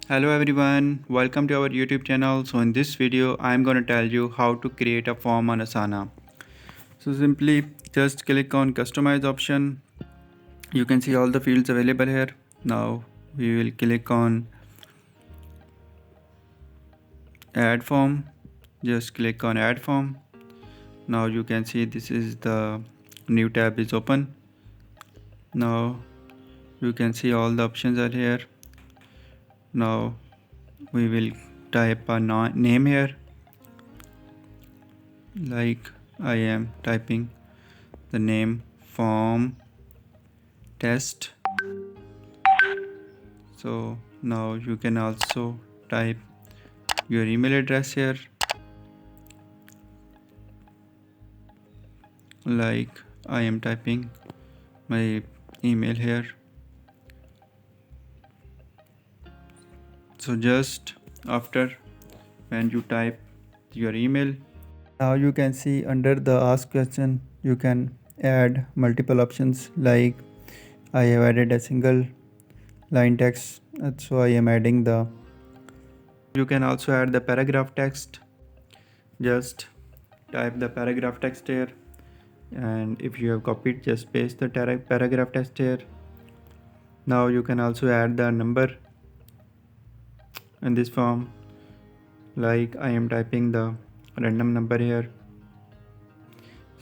Hello everyone, welcome to our YouTube channel. So in this video, I'm going to tell you how to create a form on Asana. So simply just click on customize option. You can see all the fields available here. Now we will click on add form. Just click on add form. Now you can see this is the new tab is open. Now you can see all the options are here. Now we will type a name here, like I am typing the name form test. So now you can also type your email address here, like I am typing my email here. So just after when you type your email, now you can see under the ask question you can add multiple options, like I have added a single line text, so I am adding the. You can also add the paragraph text. Just type the paragraph text here, and if you have copied, just paste the paragraph text here. Now you can also add the number in this form, like I am typing the random number here.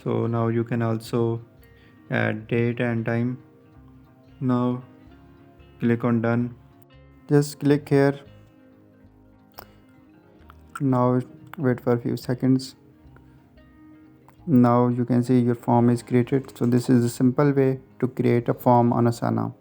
So now you can also add date and time. Now click on done. Just click here. Now wait for a few seconds. Now you can see your form is created. So this is a simple way to create a form on Asana.